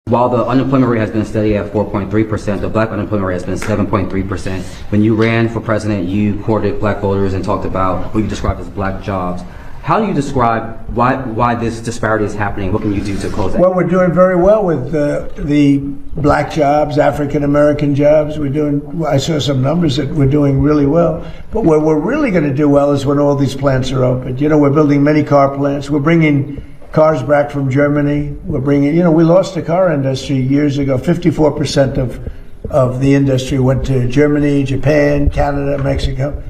While the unemployment rate has been steady at 4.3%, the black unemployment rate has been 7.3%. When you ran for president, you courted black voters and talked about what you described as black jobs. How do you describe why this disparity is happening? What can you do to close that? Well, we're doing very well with the black jobs, African-American jobs. I saw some numbers that we're doing really well. But where we're really going to do well is when all these plants are open. You know, we're building many car plants. We're bringing cars back from Germany. We're bringing, we lost the car industry years ago. 54% of the industry went to Germany, Japan, Canada, Mexico.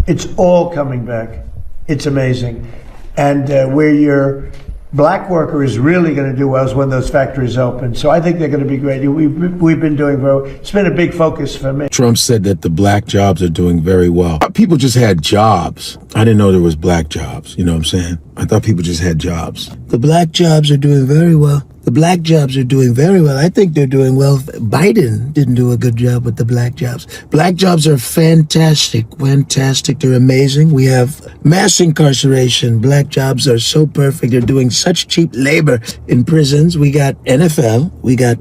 It's all coming back. It's amazing. And where your black worker is really going to do well is when those factories open. So I think they're going to be great. We've been doing very well. It's been a big focus for me. Trump said that the black jobs are doing very well. People just had jobs. I didn't know there was black jobs. You know what I'm saying? I thought people just had jobs. The black jobs are doing very well. The black jobs are doing very well. I think they're doing well. Biden didn't do a good job with the black jobs. Black jobs are fantastic. Fantastic. They're amazing. We have mass incarceration. Black jobs are so perfect. They're doing such cheap labor in prisons. We got NFL. We got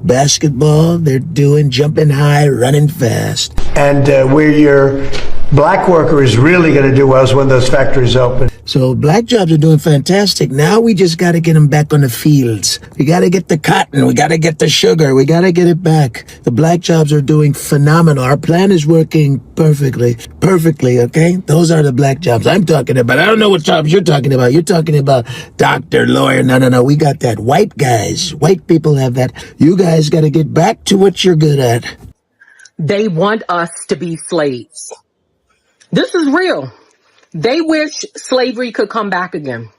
basketball. They're doing jumping high, running fast. And where your black worker is really going to do well is when those factories open. So black jobs are doing fantastic. Now we just got to get them back on the fields. We got to get the cotton. We got to get the sugar. We got to get it back. The black jobs are doing phenomenal. Our plan is working perfectly. Perfectly, okay? Those are the black jobs I'm talking about. I don't know what jobs you're talking about. You're talking about doctor, lawyer. No. We got that. White guys. White people have that. You guys got to get back to what you're good at. They want us to be slaves. This is real. They wish slavery could come back again.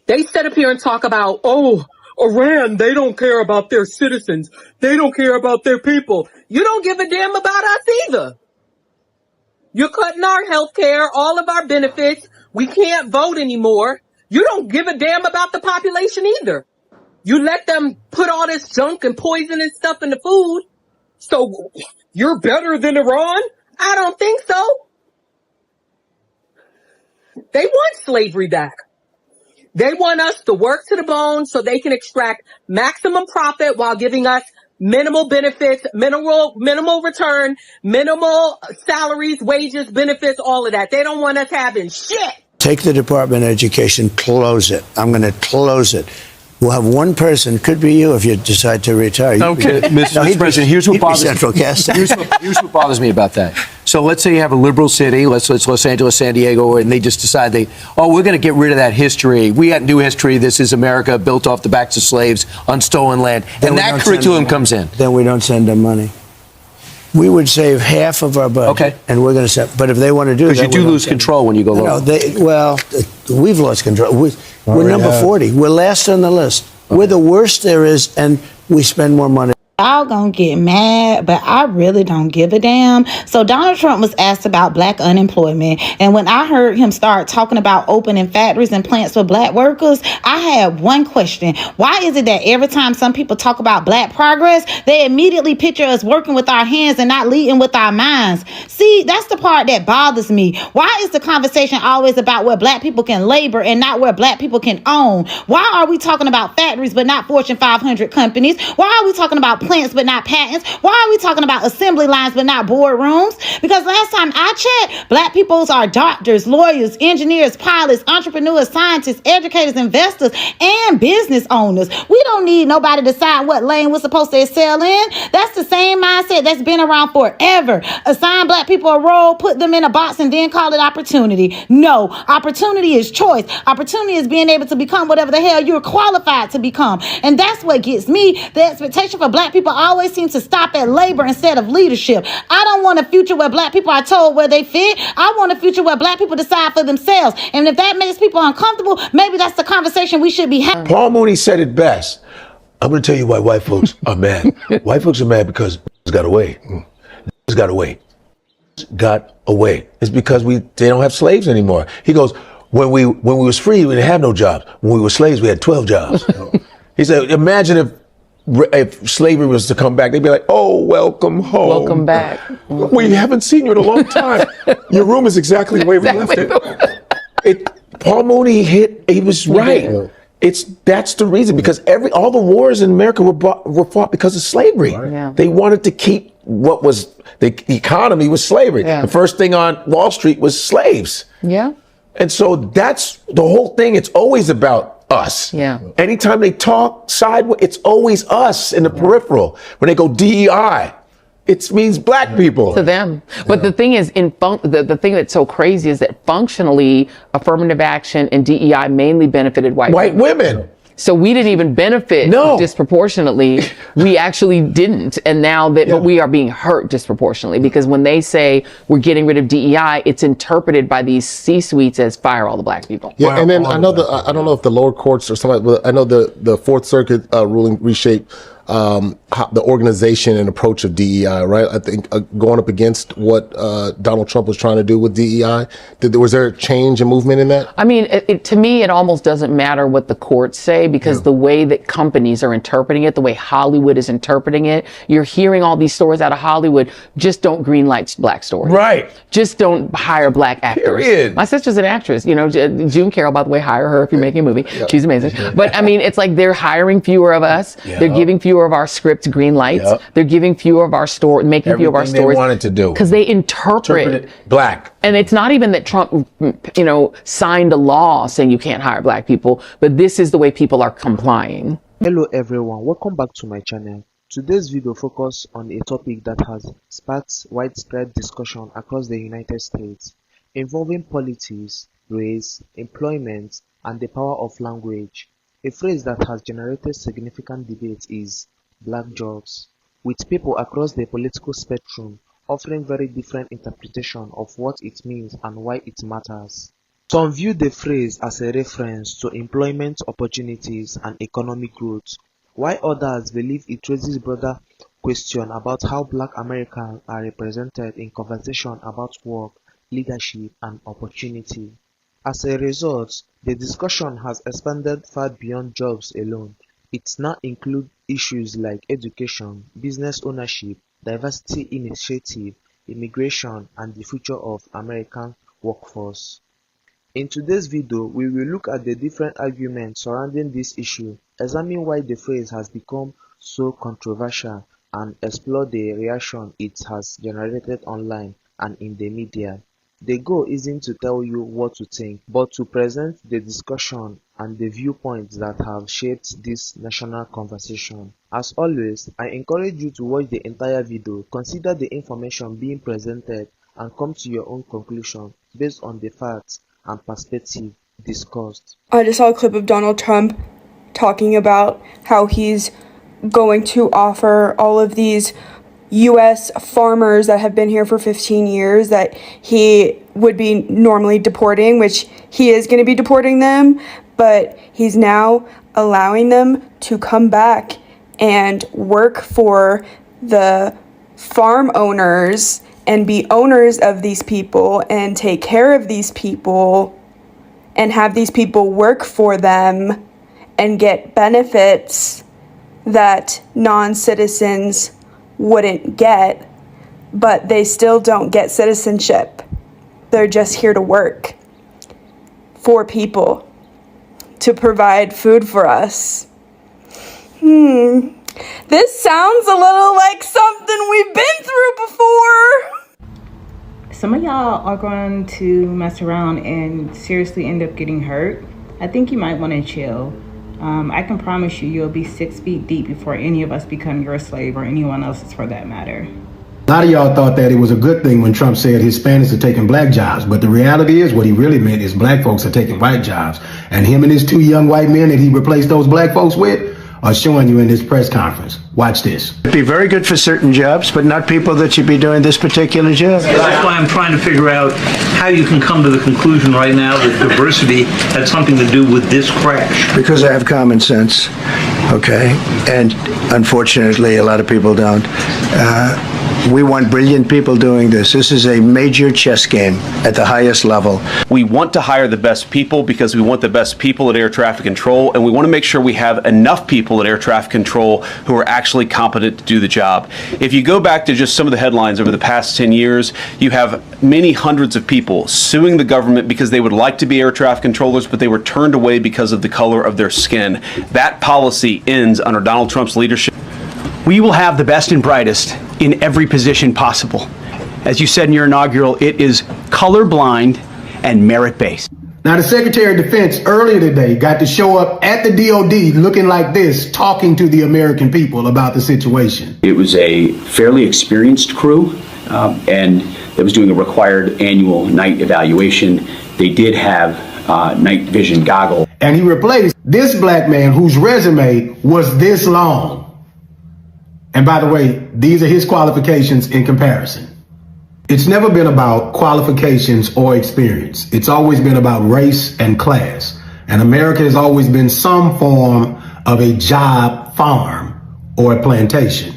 They sit up here and talk about, Iran, they don't care about their citizens. They don't care about their people. You don't give a damn about us either. You're cutting our health care, all of our benefits. We can't vote anymore. You don't give a damn about the population either. You let them put all this junk and poisonous stuff in the food. So you're better than Iran? I don't think so. They want slavery back. They want us to work to the bone so they can extract maximum profit while giving us minimal benefits, minimal return, minimal salaries, wages, benefits, all of that. They don't want us having shit. Take the Department of Education, close it. I'm going to close it. We'll have one person, could be you if you decide to retire. Okay, Mr. President, here's what bothers me about that. So let's say you have a liberal city, let's Los Angeles, San Diego, and they just decide we're going to get rid of that history. We got new history. This is America built off the backs of slaves on stolen land. And that curriculum comes in. Then we don't send them money. We would save half of our budget. Okay. And we're going to save. But if they want to do that, because you do lose control when you go low. We've lost control. We're number 40. We're last on the list. Okay. We're the worst there is, and we spend more money. Y'all gonna get mad, but I really don't give a damn. So Donald Trump was asked about black unemployment, and when I heard him start talking about opening factories and plants for black workers, I had one question. Why is it that every time some people talk about black progress, they immediately picture us working with our hands and not leading with our minds? See, that's the part that bothers me. Why is the conversation always about where black people can labor and not where black people can own? Why are we talking about factories but not Fortune 500 companies? Why are we talking about plants but not patents? Why are we talking about assembly lines but not boardrooms? Because last time I checked, black peoples are doctors, lawyers, engineers, pilots, entrepreneurs, scientists, educators, investors, and business owners. We don't need nobody to decide what lane we're supposed to excel in. That's the same mindset that's been around forever. Assign black people a role, put them in a box, and then call it opportunity. No, opportunity is choice. Opportunity is being able to become whatever the hell you're qualified to become. And that's what gets me. The expectation for black people always seems to stop at labor instead of leadership. I don't want a future where black people are told where they fit. I want a future where black people decide for themselves. And if that makes people uncomfortable, maybe that's the conversation we should be having. Paul Mooney said it best. I'm going to tell you why white folks are mad. White folks are mad because it's got away. It's got away. Got away. It's because they don't have slaves anymore. He goes, when we was free, we didn't have no jobs. When we were slaves, we had 12 jobs. He said, imagine if slavery was to come back, they'd be like, oh, welcome home. Welcome back. We haven't seen you in a long time. Your room is exactly the way we left it. Paul Mooney he was right. That's the reason, because all the wars in America were fought because of slavery. Right. Yeah. They wanted to keep what was the economy was slavery. Yeah. The first thing on Wall Street was slaves. Yeah. And so that's the whole thing. It's always about us. Yeah. Anytime they talk sideways, it's always us in the peripheral. When they go DEI, it means black people. To them. But the thing is, the thing that's so crazy is that functionally, affirmative action and DEI mainly benefited white women. So we didn't even benefit disproportionately. We actually didn't. And now that but we are being hurt disproportionately, because when they say we're getting rid of DEI, it's interpreted by these C-suites as fire all the black people. Yeah, and then I know I don't know if the lower courts or something, but I know the Fourth Circuit ruling reshaped the organization and approach of DEI, right? I think going up against what Donald Trump was trying to do with DEI, was there a change and movement in that? I mean, to me, it almost doesn't matter what the courts say, because the way that companies are interpreting it, the way Hollywood is interpreting it, you're hearing all these stories out of Hollywood. Just don't greenlight black stories. Right. Just don't hire black actors. Period. My sister's an actress. You know, June Carroll, by the way, hire her if you're making a movie. She's amazing. But I mean, it's like they're hiring fewer of us. They're giving fewer of our scripts green lights. They're giving fewer of our making fewer of our stories. They wanted to do. Because they interpret it black. And it's not even that Trump, signed a law saying you can't hire black people, but this is the way people are complying. Hello everyone, welcome back to my channel. Today's video focuses on a topic that has sparked widespread discussion across the United States, involving politics, race, employment, and the power of language. A phrase that has generated significant debate is black jobs, with people across the political spectrum offering very different interpretations of what it means and why it matters. Some view the phrase as a reference to employment opportunities and economic growth, while others believe it raises broader questions about how black Americans are represented in conversation about work, leadership, and opportunity. As a result, the discussion has expanded far beyond jobs alone. It now includes issues like education, business ownership, diversity initiative, immigration, and the future of American workforce. In today's video, we will look at the different arguments surrounding this issue, examine why the phrase has become so controversial, and explore the reaction it has generated online and in the media. The goal isn't to tell you what to think, but to present the discussion and the viewpoints that have shaped this national conversation. As always, I encourage you to watch the entire video, consider the information being presented, and come to your own conclusion based on the facts and perspective discussed. I just saw a clip of Donald Trump talking about how he's going to offer all of these U.S. farmers that have been here for 15 years that he would be normally deporting, which he is going to be deporting them, but he's now allowing them to come back and work for the farm owners and be owners of these people and take care of these people and have these people work for them and get benefits that non-citizens wouldn't get, but they still don't get citizenship. They're just here to work for people, to provide food for us. This sounds a little like something we've been through before. Some of y'all are going to mess around and seriously end up getting hurt. I think you might want to chill. I can promise you'll be 6 feet deep before any of us become your slave, or anyone else's for that matter. A lot of y'all thought that it was a good thing when Trump said Hispanics are taking black jobs, but the reality is what he really meant is black folks are taking white jobs. And him and his 2 young white men that he replaced those black folks with are showing you in this press conference. Watch this. It'd be very good for certain jobs, but not people that should be doing this particular job. That's why I'm trying to figure out how you can come to the conclusion right now that diversity had something to do with this crash. Because I have common sense, okay? And unfortunately, a lot of people don't. We want brilliant people doing this. This is a major chess game at the highest level. We want to hire the best people because we want the best people at air traffic control, and we want to make sure we have enough people at air traffic control who are actually competent to do the job. If you go back to just some of the headlines over the past 10 years, you have many hundreds of people suing the government because they would like to be air traffic controllers, but they were turned away because of the color of their skin. That policy ends under Donald Trump's leadership. We will have the best and brightest in every position possible. As you said in your inaugural, it is colorblind and merit-based. Now, the Secretary of Defense earlier today got to show up at the DOD looking like this, talking to the American people about the situation. It was a fairly experienced crew, and it was doing a required annual night evaluation. They did have night vision goggles. And he replaced this black man whose resume was this long. And by the way, these are his qualifications in comparison. It's never been about qualifications or experience. It's always been about race and class. And America has always been some form of a job farm or a plantation.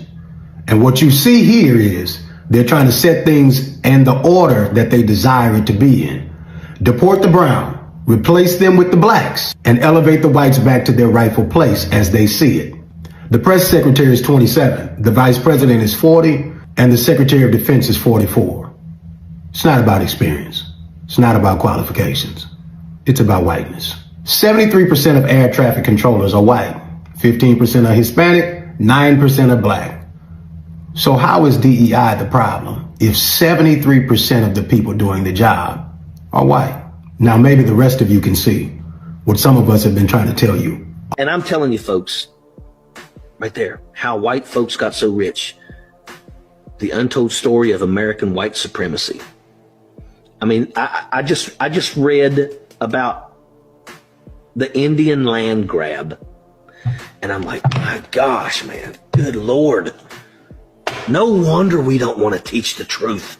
And what you see here is they're trying to set things in the order that they desire it to be in. Deport the brown, replace them with the blacks, and elevate the whites back to their rightful place as they see it. The press secretary is 27, the vice president is 40, and the secretary of defense is 44. It's not about experience. It's not about qualifications. It's about whiteness. 73% of air traffic controllers are white, 15% are Hispanic, 9% are black. So how is DEI the problem if 73% of the people doing the job are white? Now maybe the rest of you can see what some of us have been trying to tell you. And I'm telling you folks, right there, how white folks got so rich. The untold story of American white supremacy. I mean, I just read about the Indian land grab, and I'm like, my gosh, man, good Lord. No wonder we don't want to teach the truth.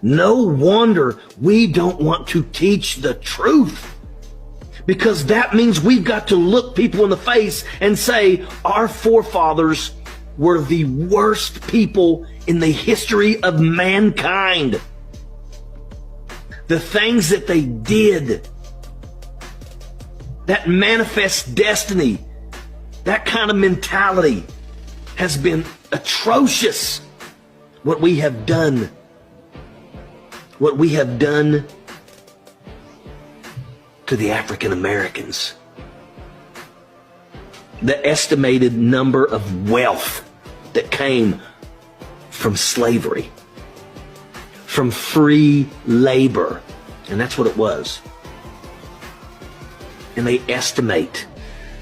No wonder we don't want to teach the truth. Because that means we've got to look people in the face and say, our forefathers were the worst people in the history of mankind. The things that they did, that manifest destiny, that kind of mentality has been atrocious. What we have done to the African Americans. The estimated number of wealth that came from slavery, from free labor, and that's what it was. And they estimate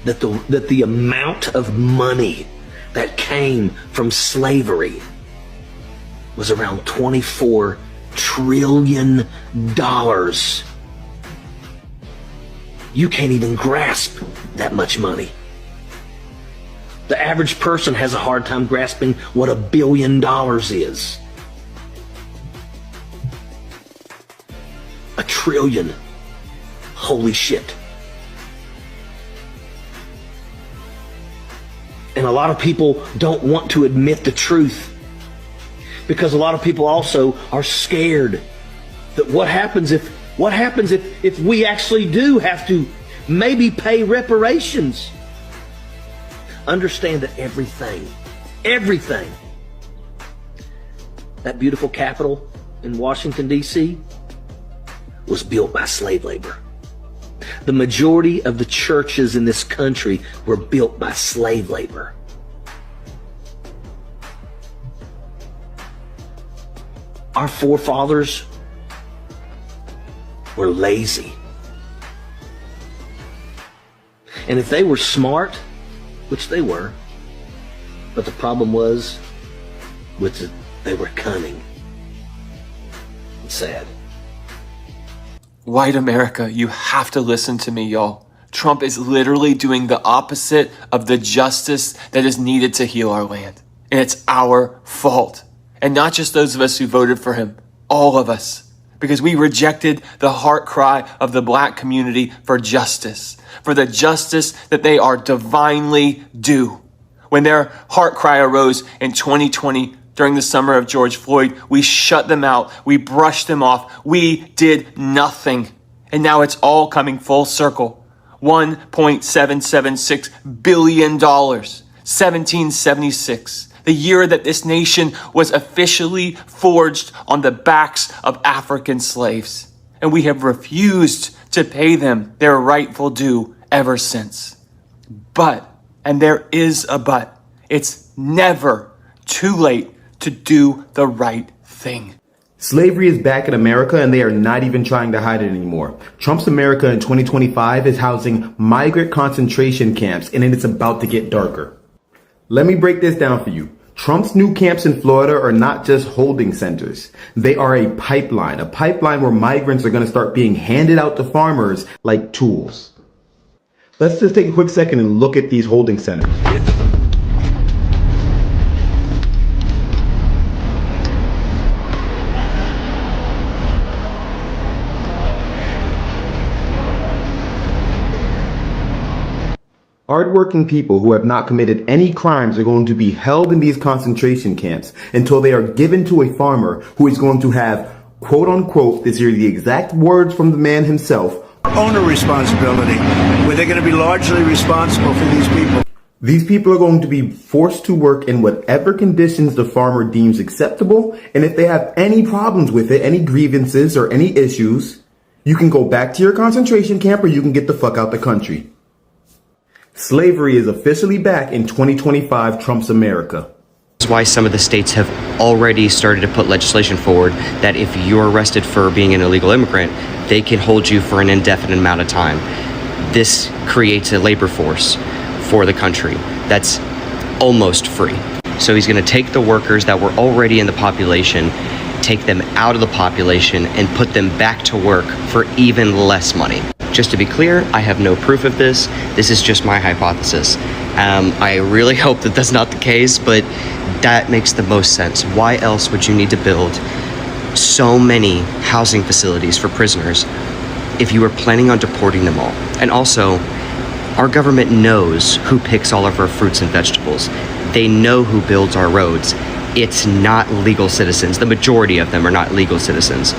that the amount of money that came from slavery was around $24 trillion. You can't even grasp that much money. The average person has a hard time grasping what $1 billion is. $1 trillion. Holy shit. And a lot of people don't want to admit the truth because a lot of people also are scared that what happens if we actually do have to maybe pay reparations. Understand that everything, that beautiful Capitol in Washington, D.C. was built by slave labor. The majority of the churches in this country were built by slave labor. Our forefathers were lazy. And if they were smart, which they were, but the problem was they were cunning. It's sad. White America, you have to listen to me, y'all. Trump is literally doing the opposite of the justice that is needed to heal our land. And it's our fault. And not just those of us who voted for him, all of us. Because we rejected the heart cry of the black community for justice. For the justice that they are divinely due. When their heart cry arose in 2020 During the summer of George Floyd, we shut them out. We brushed them off. We did nothing. And now it's all coming full circle. $1.776 billion. 1776. The year that this nation was officially forged on the backs of African slaves. And we have refused to pay them their rightful due ever since. But, and there is a but, it's never too late to do the right thing. Slavery is back in America, and they are not even trying to hide it anymore. Trump's America in 2025 is housing migrant concentration camps, and it's about to get darker. Let me break this down for you. Trump's new camps in Florida are not just holding centers. They are a pipeline where migrants are going to start being handed out to farmers like tools. Let's just take a quick second and look at these holding centers. Hardworking people who have not committed any crimes are going to be held in these concentration camps until they are given to a farmer who is going to have, quote unquote, these are the exact words from the man himself, owner responsibility, where they're going to be largely responsible for these people. These people are going to be forced to work in whatever conditions the farmer deems acceptable, and if they have any problems with it, any grievances or any issues, you can go back to your concentration camp or you can get the fuck out the country. Slavery is officially back in 2025 Trump's America. That's why some of the states have already started to put legislation forward that if you're arrested for being an illegal immigrant, they can hold you for an indefinite amount of time. This creates a labor force for the country that's almost free. So he's going to take the workers that were already in the population, take them out of the population, and put them back to work for even less money. Just to be clear, I have no proof of this. This is just my hypothesis. I really hope that that's not the case, but that makes the most sense. Why else would you need to build so many housing facilities for prisoners if you were planning on deporting them all? And also, our government knows who picks all of our fruits and vegetables. They know who builds our roads. It's not legal citizens. The majority of them are not legal citizens.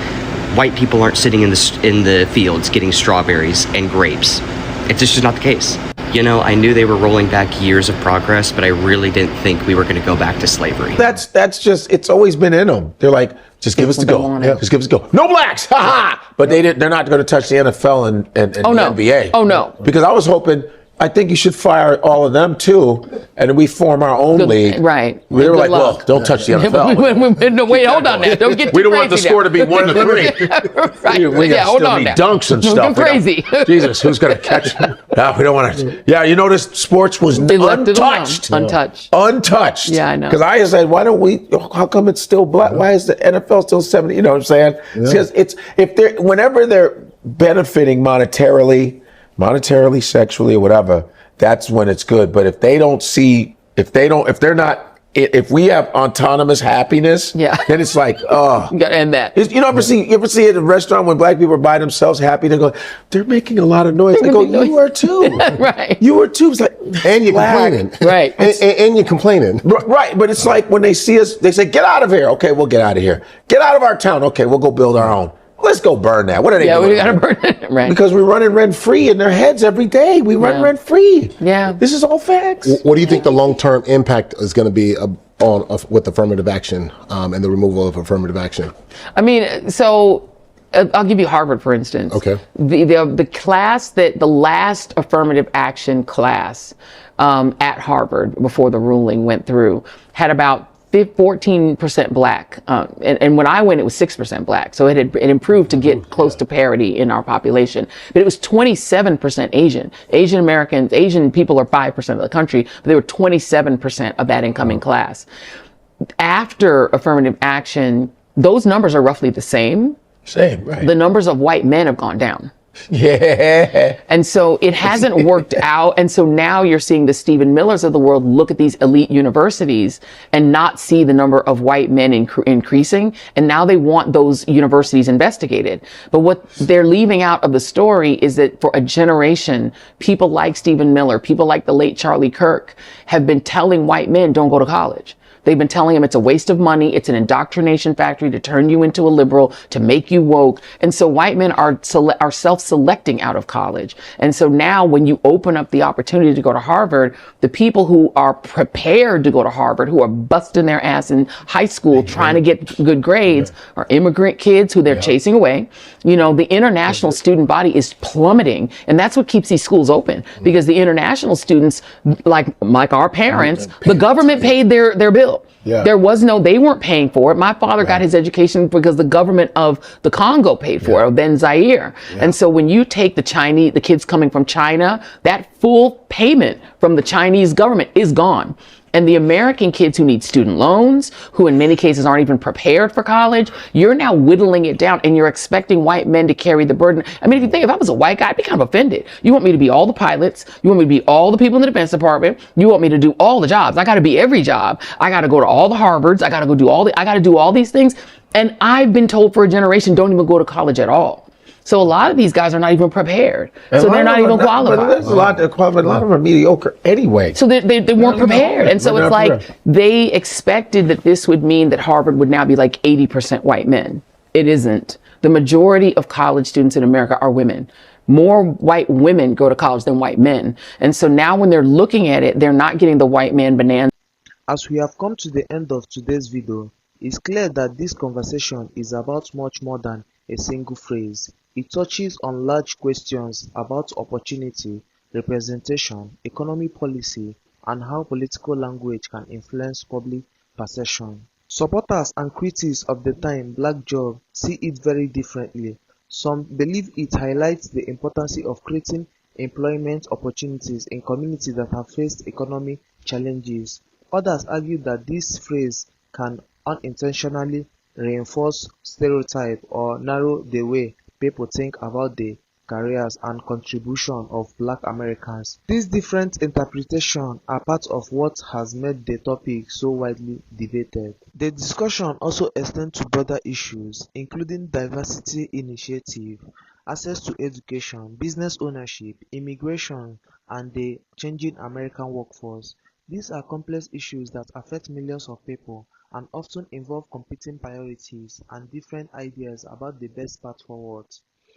White people aren't sitting in the fields getting strawberries and grapes. It's just not the case. You know, I knew they were rolling back years of progress, but I really didn't think we were going to go back to slavery. That's just, it's always been in them. They're like, just give us the go. Yeah. Just give us the go. No blacks, ha ha! But they're not going to touch the NFL and the NBA. Oh no. Because I was hoping, I think you should fire all of them too, and then we form our own league. Right. We were like, well, don't touch the NFL. No, wait, hold on now. Don't get too we don't want the crazy score now. to be 1-3. Right. We Yeah, hold still on need now. dunks and Don't stuff. go crazy. Jesus, who's going to catch? No, we don't want to. Yeah, you notice sports was untouched. Untouched. Yeah, I know. Because I said, why don't we? How come it's still black? Why is the NFL still 70? You know what I'm saying? Because whenever they're benefiting monetarily, sexually, or whatever, that's when it's good. But if they don't see, if if we have autonomous happiness, then it's like, oh, you gotta end that. You ever see it in a restaurant when black people are by themselves happy? They go, they're making a lot of noise. They go, you are too. Right. You are too. It's like, and you're complaining. Right. And you're complaining. Right. But it's like when they see us, they say, get out of here. Okay, we'll get out of here. Get out of our town. Okay, we'll go build our own. Let's go burn that. What are they doing? We gotta burn it. Right. Because we're running rent free in their heads every day. We run rent free. Yeah. This is all facts. What do you think the long-term impact is going to be with affirmative action and the removal of affirmative action? I mean, so I'll give you Harvard, for instance. Okay. The class the last affirmative action class at Harvard before the ruling went through had about 14% black, and when I went, it was 6% black. So it improved to get close to parity in our population. But it was 27% Asian. Asian Americans, Asian people are 5% of the country, but they were 27% of that incoming class. After affirmative action, those numbers are roughly the same. Same, right. The numbers of white men have gone down. Yeah. And so it hasn't worked out. And so now you're seeing the Stephen Millers of the world look at these elite universities and not see the number of white men increasing. And now they want those universities investigated. But what they're leaving out of the story is that for a generation, people like Stephen Miller, people like the late Charlie Kirk have been telling white men, don't go to college. They've been telling them it's a waste of money. It's an indoctrination factory to turn you into a liberal, to make you woke. And so white men are self-selecting out of college. And so now when you open up the opportunity to go to Harvard, the people who are prepared to go to Harvard, who are busting their ass in high school trying to get good grades, are immigrant kids who they're chasing away. You know, the international student body is plummeting. And that's what keeps these schools open, because the international students, like our parents, the government paid their bill. There was they weren't paying for it. My father got his education because the government of the Congo paid for it, then Zaire. And so when you take the kids coming from China, that full payment from the Chinese government is gone. And the American kids who need student loans, who in many cases aren't even prepared for college, you're now whittling it down and you're expecting white men to carry the burden. I mean, if I was a white guy, I'd be kind of offended. You want me to be all the pilots. You want me to be all the people in the Defense Department. You want me to do all the jobs. I got to be every job. I got to go to all the Harvards. I got to do all these things. And I've been told for a generation, don't even go to college at all. So a lot of these guys are not even prepared. So they're not even qualified. But there's a lot of qualified. A lot of them are mediocre anyway. So they weren't prepared. And so it's like they expected that this would mean that Harvard would now be like 80% white men. It isn't. The majority of college students in America are women. More white women go to college than white men. And so now when they're looking at it, they're not getting the white man bonanza. As we have come to the end of today's video, it's clear that this conversation is about much more than a single phrase. It touches on large questions about opportunity, representation, economy policy, and how political language can influence public perception. Supporters and critics of the time Black Job see it very differently. Some believe it highlights the importance of creating employment opportunities in communities that have faced economic challenges. Others argue that this phrase can unintentionally reinforce stereotypes or narrow the way people think about the careers and contribution of Black Americans. These different interpretations are part of what has made the topic so widely debated. The discussion also extends to broader issues, including diversity initiative, access to education, business ownership, immigration, and the changing American workforce. These are complex issues that affect millions of people and often involve competing priorities and different ideas about the best path forward.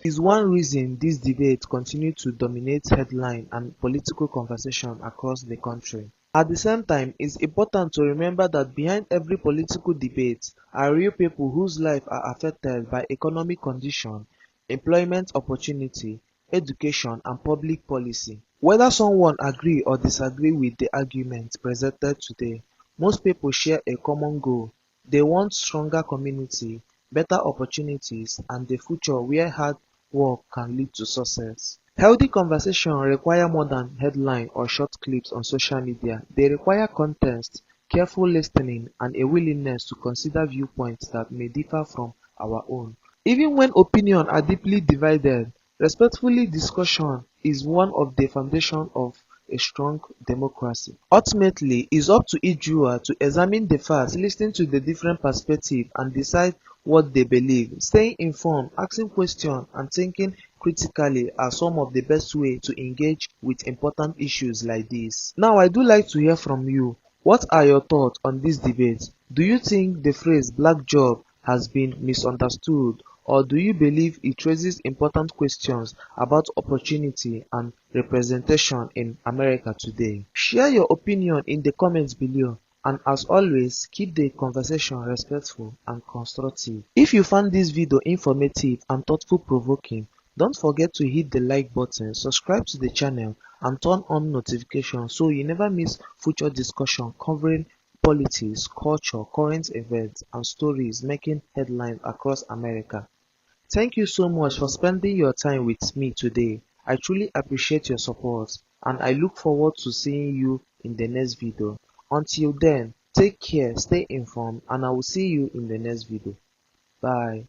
It is one reason this debate continues to dominate headline and political conversation across the country. At the same time, it's important to remember that behind every political debate are real people whose lives are affected by economic conditions, employment opportunity, education, and public policy. Whether someone agree or disagree with the arguments presented today, most people share a common goal. They want stronger community, better opportunities, and a future where hard work can lead to success. Healthy conversation require more than headline or short clips on social media. They require context, careful listening, and a willingness to consider viewpoints that may differ from our own. Even when opinions are deeply divided, respectfully discussion is one of the foundations of a strong democracy. Ultimately, it's up to each viewer to examine the facts, listen to the different perspectives, and decide what they believe. Staying informed, asking questions, and thinking critically are some of the best ways to engage with important issues like this. Now, I do like to hear from you. What are your thoughts on this debate? Do you think the phrase "black job" has been misunderstood, or do you believe it raises important questions about opportunity and representation in America today? Share your opinion in the comments below, and as always, keep the conversation respectful and constructive. If you found this video informative and thoughtful-provoking, don't forget to hit the like button, subscribe to the channel, and turn on notifications so you never miss future discussion covering politics, culture, current events, and stories making headlines across America. Thank you so much for spending your time with me today. I truly appreciate your support, and I look forward to seeing you in the next video. Until then, take care, stay informed, and I will see you in the next video. Bye.